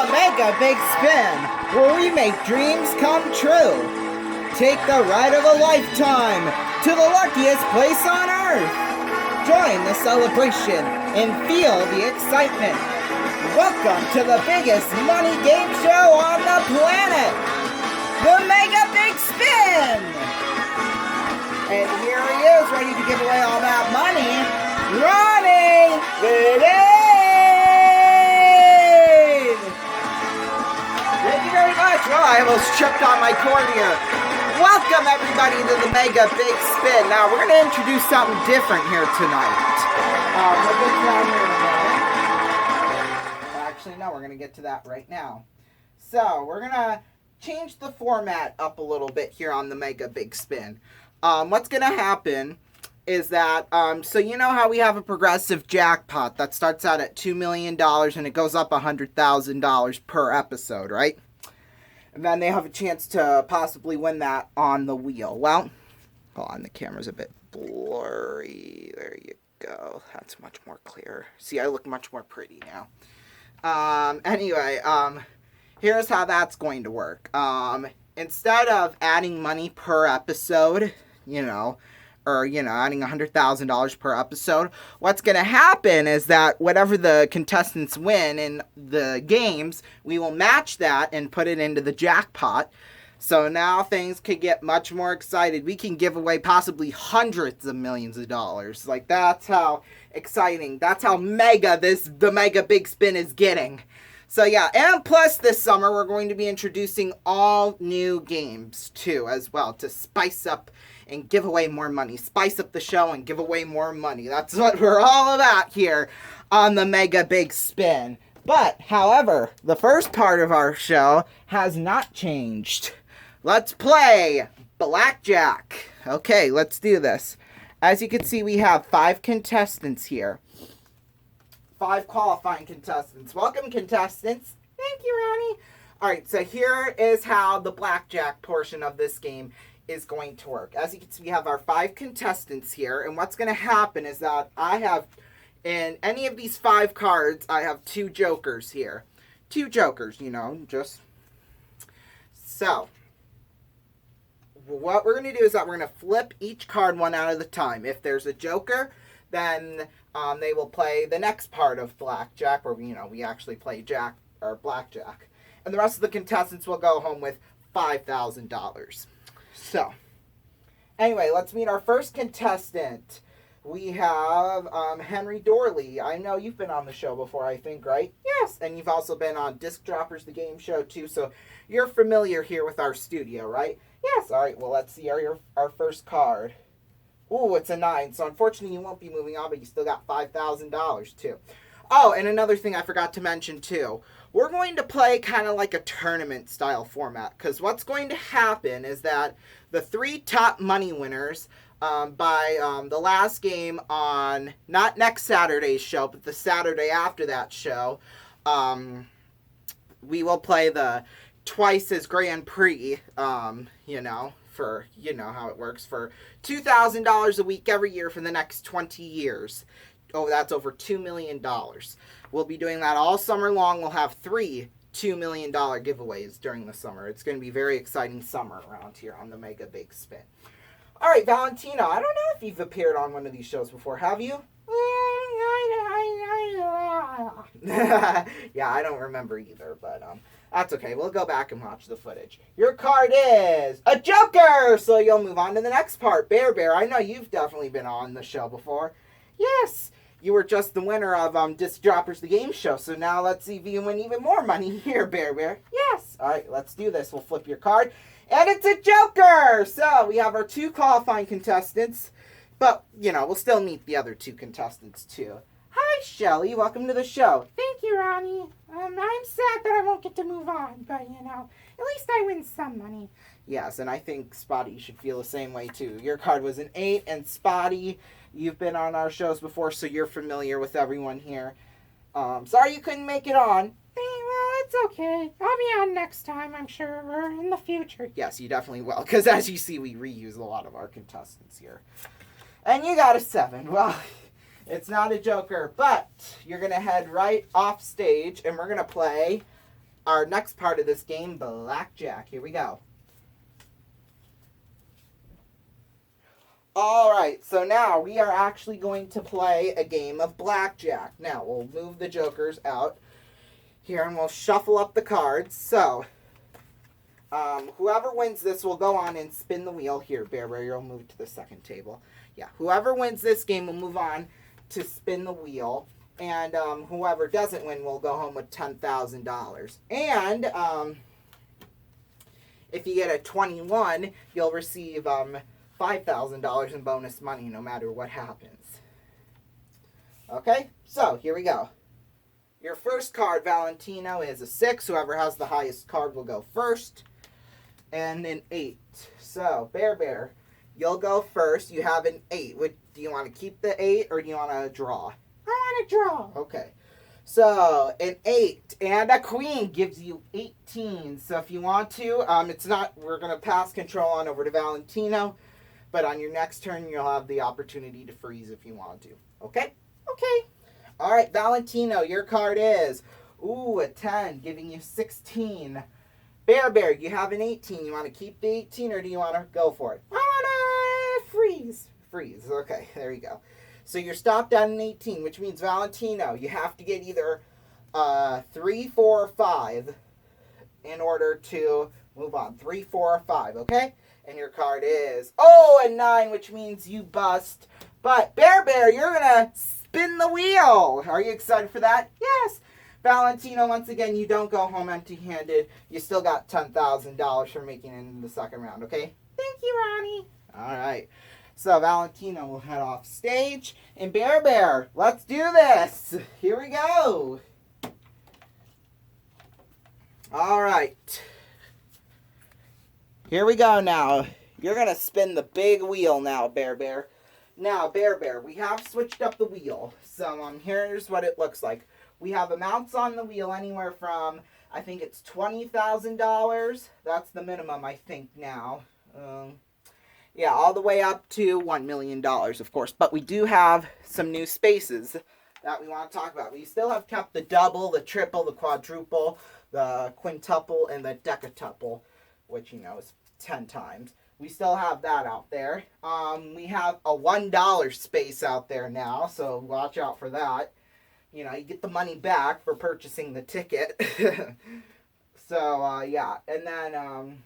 the Mega Big Spin, where we make dreams come true. Take the ride of a lifetime to the luckiest place on Earth. Join the celebration and feel the excitement. Welcome to the biggest money game show on the planet, the Mega Big Spin. And here he is, ready to give away all that money, Ronnie Vidane. Thank you very much. Well, I almost tripped on my cord here. Welcome everybody to the Mega Big Spin. Now we're going to introduce something different here tonight. We'll get to that here in a minute. Actually, no, we're going to get to that right now. So we're going to change the format up a little bit here on the Mega Big Spin. What's going to happen is that, so you know how we have a progressive jackpot that starts out at $2 million and it goes up $100,000 per episode, right? And then they have a chance to possibly win that on the wheel. Well, hold on, the camera's a bit blurry. There you go. That's much more clear. See, I look much more pretty now. Anyway, here's how that's going to work. Instead of adding money per episode, adding $100,000 per episode, what's going to happen is that whatever the contestants win in the games, we will match that and put it into the jackpot. So now things could get much more excited. We can give away possibly hundreds of millions of dollars. Like, that's how exciting, that's how mega the Mega Big Spin is getting. So yeah, and plus this summer we're going to be introducing all new games too as well to spice up and give away more money. Spice up the show and give away more money. That's what we're all about here on the Mega Big Spin. But, however, the first part of our show has not changed. Let's play Blackjack. Okay, let's do this. As you can see, we have 5 contestants here. 5 qualifying contestants. Welcome, contestants. Thank you, Ronnie. Alright, so here is how the Blackjack portion of this game is going to work. As you can see, we have our 5 contestants here, and what's going to happen is that I have, in any of these 5 cards, I have 2 jokers here. 2 jokers, just... So, what we're going to do is that we're going to flip each card one out at a time. If there's a joker, then they will play the next part of Blackjack, where we actually play Jack or Blackjack. And the rest of the contestants will go home with $5,000. So, anyway, let's meet our first contestant. We have Henry Dorley. I know you've been on the show before, I think, right? Yes. And you've also been on Disc Droppers, the game show, too. So you're familiar here with our studio, right? Yes. All right, well, let's see our first card. Ooh, it's a 9. So unfortunately, you won't be moving on, but you still got $5,000, too. Oh, and another thing I forgot to mention, too. We're going to play kind of like a tournament-style format, because what's going to happen is that the 3 top money winners by the last game on, not next Saturday's show, but the Saturday after that show, we will play the twice as Grand Prix, for, how it works, for $2,000 a week every year for the next 20 years. Oh, that's over $2 million. We'll be doing that all summer long. We'll have 3 $2 million giveaways during the summer. It's going to be a very exciting summer around here on the Mega Big Spin. All right, Valentina, I don't know if you've appeared on one of these shows before. Have you? Yeah, I don't remember either, but that's okay. We'll go back and watch the footage. Your card is a joker, so you'll move on to the next part. Bear, I know you've definitely been on the show before. Yes. You were just the winner of Disc Droppers, the game show. So now let's see if you win even more money here, Bear. Yes. All right, let's do this. We'll flip your card. And it's a joker! So we have our 2 qualifying contestants. But, we'll still meet the other 2 contestants, too. Hi, Shelly. Welcome to the show. Thank you, Ronnie. I'm sad that I won't get to move on. But, at least I win some money. Yes, and I think, Spotty, you should feel the same way, too. Your card was an 8, and Spotty, you've been on our shows before, so you're familiar with everyone here. Sorry you couldn't make it on. Well, it's okay. I'll be on next time, I'm sure, or in the future. Yes, you definitely will, because as you see, we reuse a lot of our contestants here. And you got a 7. Well, it's not a joker, but you're going to head right off stage, and we're going to play our next part of this game, Blackjack. Here we go. Alright, so now we are actually going to play a game of Blackjack. Now, we'll move the jokers out here and we'll shuffle up the cards. So, whoever wins this will go on and spin the wheel. Here, Bear Bear, you'll move to the second table. Yeah, whoever wins this game will move on to spin the wheel. And whoever doesn't win will go home with $10,000. And if you get a 21, you'll receive $5,000 in bonus money no matter what happens. Okay, so here we go. Your first card, Valentino, is a 6. Whoever has the highest card will go first. And an 8. So, Bear Bear, you'll go first. You have an 8. Do you want to keep the 8 or do you want to draw? I want to draw. Okay. So, an 8 and a queen gives you 18. So, if you want to, we're going to pass control on over to Valentino. But on your next turn, you'll have the opportunity to freeze if you want to. Okay? Okay. All right, Valentino, your card is, a 10, giving you 16. Bear Bear, you have an 18. You want to keep the 18 or do you want to go for it? I want to freeze. Freeze. Okay, there you go. So you're stopped at an 18, which means, Valentino, you have to get either 3, 4, or 5 in order to move on. 3, 4, or 5, okay? And your card is, a 9, which means you bust. But, Bear Bear, you're going to spin the wheel. Are you excited for that? Yes. Valentino, once again, you don't go home empty-handed. You still got $10,000 for making it into the second round, okay? Thank you, Ronnie. All right. So, Valentino will head off stage. And, Bear Bear, let's do this. Here we go. All right. Here we go now. You're going to spin the big wheel now, Bear Bear. Now, Bear Bear, we have switched up the wheel. So, here's what it looks like. We have amounts on the wheel anywhere from, I think it's $20,000. That's the minimum, I think, now. Yeah, all the way up to $1 million, of course. But we do have some new spaces that we want to talk about. We still have kept the double, the triple, the quadruple, the quintuple, and the decatuple, which, is 10 times. We still have that out there. We have a $1 space out there now, so watch out for that. You get the money back for purchasing the ticket. So, yeah. And then,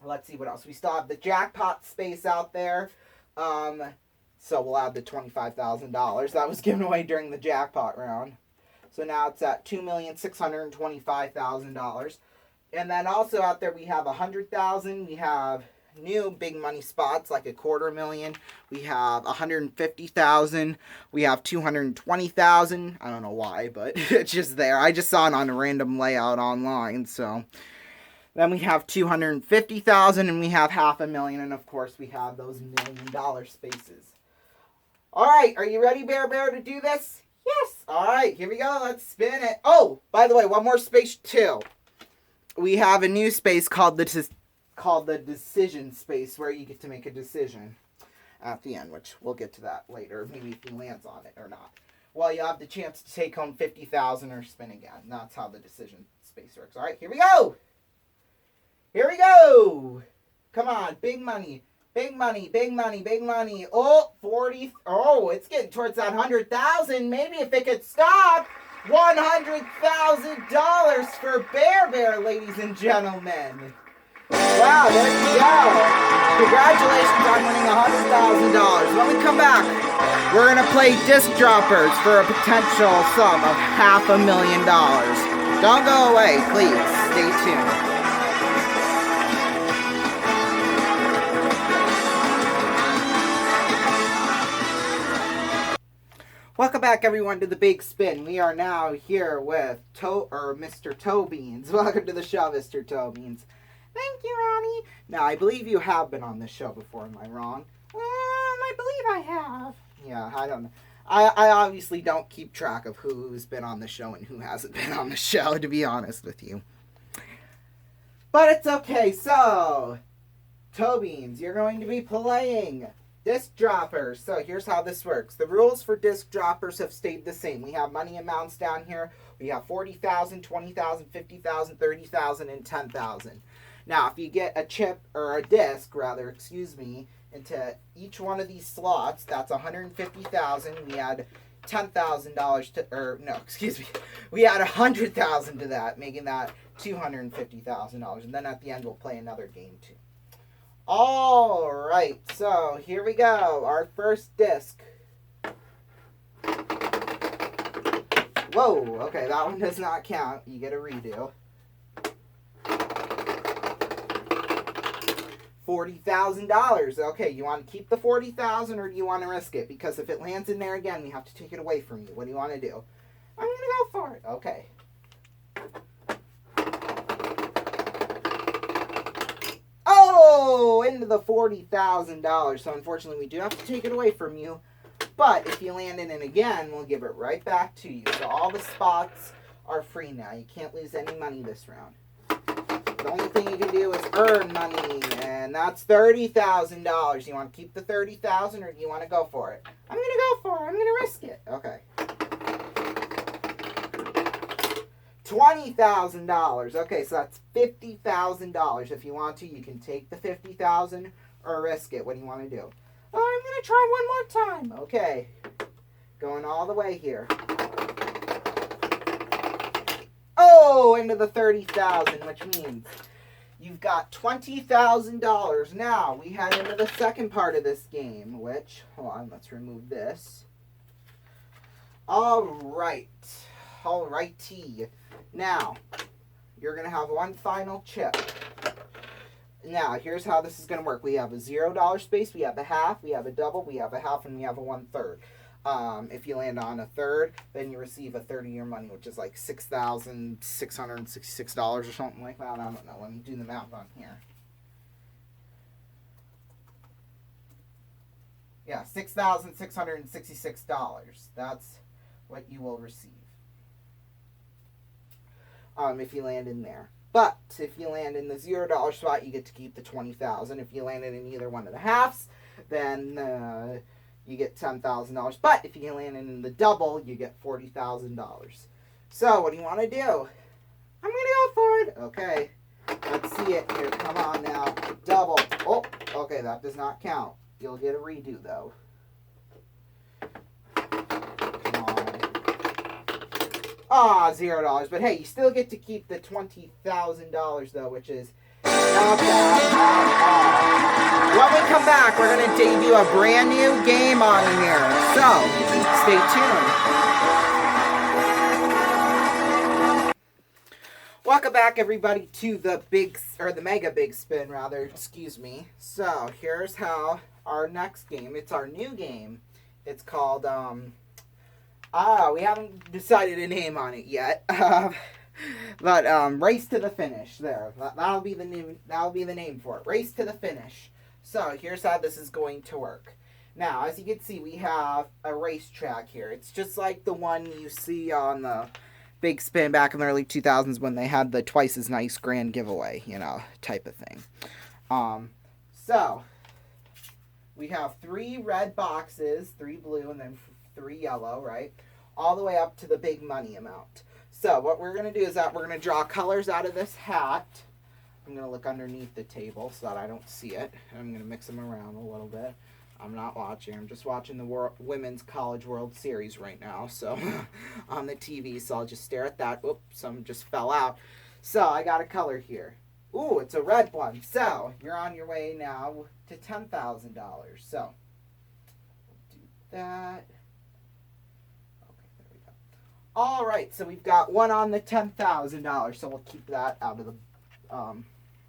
let's see what else. We still have the jackpot space out there. So we'll add the $25,000. That was given away during the jackpot round. So now it's at $2,625,000. And then also out there we have $100,000. We have new big money spots like $250,000. We have $150,000. We have $220,000. I don't know why, but it's just there. I just saw it on a random layout online. So then we have $250,000 and we have $500,000. And of course we have those $1 million spaces. All right, are you ready, Bear Bear, to do this? Yes. All right, here we go. Let's spin it. Oh, by the way, one more space too. We have a new space called the decision space, where you get to make a decision at the end, which we'll get to that later. Maybe if he lands on it or not. Well, you have the chance to take home $50,000 or spin again. That's how the decision space works. All right, here we go. Here we go. Come on, big money. Big money, big money, big money. Oh, 40. Oh, it's getting towards that 100,000. Maybe if it could stop. $100,000 for Bear Bear, ladies and gentlemen. Wow, there you go. Congratulations on winning $100,000. When we come back, we're going to play disc droppers for a potential sum of $500,000. Don't go away, please. Stay tuned. Welcome back, everyone, to the Big Spin. We are now here with Mr. Toe Beans. Welcome to the show, Mr. Toe Beans. Thank you, Ronnie. Now, I believe you have been on this show before. Am I wrong? I believe I have. Yeah, I don't know. I obviously don't keep track of who's been on the show and who hasn't been on the show, to be honest with you. But it's okay. So, Toe Beans, you're going to be playing Disc droppers. So here's how this works. The rules for disc droppers have stayed the same. We have money amounts down here. We have 40,000, 20,000, 50,000, 30,000, and 10,000. Now, if you get a chip, or a disc, rather, excuse me, into each one of these slots, that's 150,000. We add $10,000 to, or no, excuse me, we add 100,000 to that, making that $250,000. And then at the end, we'll play another game too. All right, so here we go. Our first disc. Whoa, okay, that one does not count. You get a redo. $40,000. Okay, you want to keep the $40,000 or do you want to risk it? Because if it lands in there again, we have to take it away from you. What do you want to do? I'm going to go for it. Okay. Oh, into the $40,000. So unfortunately, we do have to take it away from you. But if you land in it again, we'll give it right back to you. So all the spots are free now. You can't lose any money this round. The only thing you can do is earn money, and that's $30,000. You want to keep the $30,000 or do you want to go for it? I'm going to go for it. I'm going to risk it. Okay. $20,000. Okay, so that's $50,000. If you want to, you can take the $50,000 or risk it. What do you want to do? Oh, I'm going to try one more time. Okay. Going all the way here. Oh, into the $30,000, which means you've got $20,000. Now, we head into the second part of this game, which, hold on, let's remove this. All right. All righty. Now, you're going to have one final chip. Now, here's how this is going to work. We have a $0 space, we have a half, we have a double, we have a half, and we have a 1/3. If you land on a third, then you receive a third of your money, which is like $6,666 or something like that. I don't know. Let me do the math on here. Yeah, $6,666. That's what you will receive. If you land in there. But if you land in the $0 spot, you get to keep the $20,000. If you landed in either one of the halves, then you get $10,000. But if you land in the double, you get $40,000. So what do you want to do? I'm going to go for it. Okay. Let's see it here. Come on now. Double. Oh, okay. That does not count. You'll get a redo, though. Ah, $0. But hey, you still get to keep the $20,000 though, which is not bad at all. When we come back, we're going to debut a brand new game on here. So, stay tuned. Welcome back, everybody, to the Mega Big Spin, rather. Excuse me. So, here's how our next game. It's our new game. It's called we haven't decided a name on it yet, but Race to the Finish. There, that'll be the name. That'll be the name for it. Race to the Finish. So here's how this is going to work. Now, as you can see, we have a racetrack here. It's just like the one you see on the Big Spin back in the early 2000s when they had the twice as nice grand giveaway, type of thing. So we have 3 red boxes, 3 blue, and then 3 yellow, right? All the way up to the big money amount. So what we're going to do is that we're going to draw colors out of this hat. I'm going to look underneath the table so that I don't see it. I'm going to mix them around a little bit. I'm not watching. I'm just watching the Women's College World Series right now, so on the TV. So I'll just stare at that. Oops, some just fell out. So I got a color here. Ooh, it's a red one. So you're on your way now to $10,000. So do that. All right, so we've got one on the $10,000, so we'll keep that out of the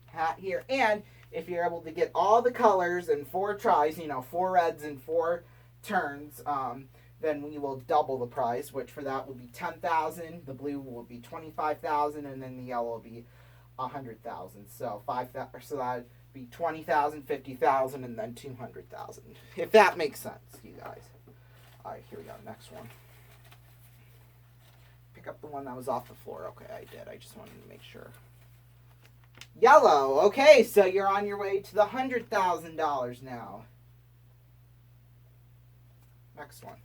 hat here. And if you're able to get all the colors in 4 tries, 4 reds and 4 turns, then we will double the prize, which for that will be $10,000. The blue will be $25,000, and then the yellow will be $100,000. So so that'd be $20,000, $50,000, and then $200,000. If that makes sense, you guys. All right, here we go. Next one. Pick up the one that was off the floor. Okay, I did. I just wanted to make sure. Yellow. Okay, so you're on your way to the $100,000 now. Next one.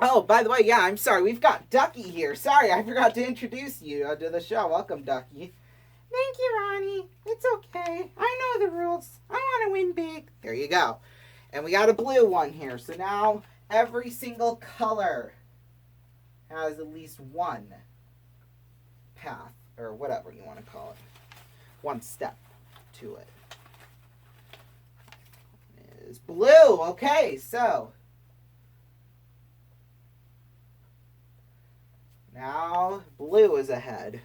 Oh, by the way, yeah, I'm sorry. We've got Ducky here. Sorry, I forgot to introduce you to the show. Welcome, Ducky. Thank you, Ronnie. It's okay. I know the rules. I want to win big. There you go. And we got a blue one here. So now every single color has at least one path, or whatever you want to call it. One step to it. Is blue. Okay, so now blue is ahead.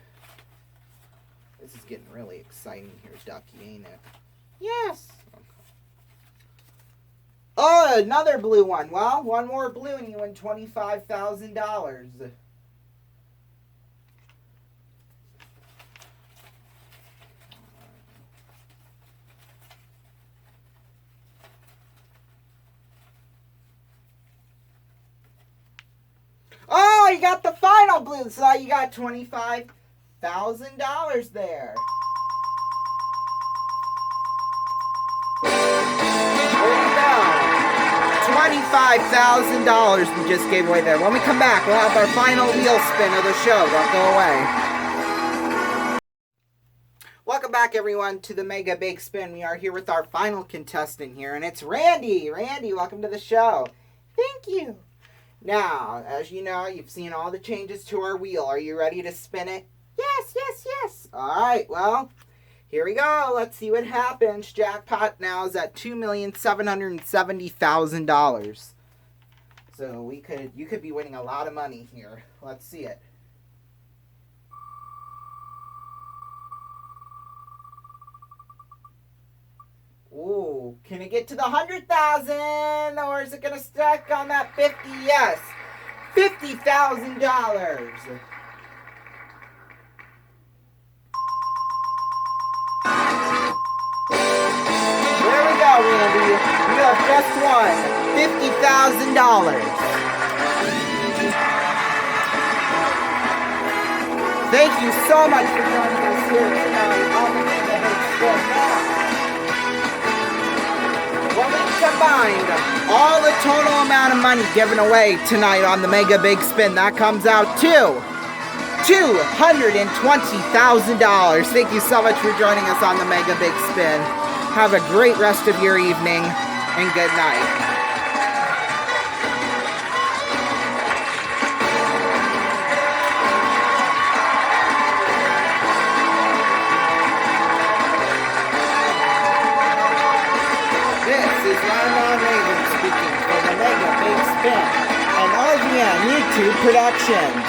This is getting really exciting here, Ducky, ain't it? Yes. Okay. Oh, another blue one. Well, one more blue and you win $25,000. Oh, you got the final blue, so you got $25,000 there. There you go. $25,000 we just gave away there. When we come back, we'll have our final wheel spin of the show. Don't go away. Welcome back, everyone, to the Mega Big Spin. We are here with our final contestant here, and it's Randy. Randy, welcome to the show. Thank you. Now, as you know, you've seen all the changes to our wheel. Are you ready to spin it? Yes, yes, yes. All right, well, here we go. Let's see what happens. Jackpot now is at $2,770,000. So you could be winning a lot of money here. Let's see it. Ooh, can it get to the 100,000, or is it gonna stack on that 50? Yes, $50,000. There we go, Randy. You have just won $50,000. Thank you so much for joining us here tonight on the Mega Big Spin. When we combined all the total amount of money given away tonight on the Mega Big Spin, that comes out to $220,000. Thank you so much for joining us on the Mega Big Spin. Have a great rest of your evening, and good night. Speaking for the Mega Big Spin and RGN YouTube Productions.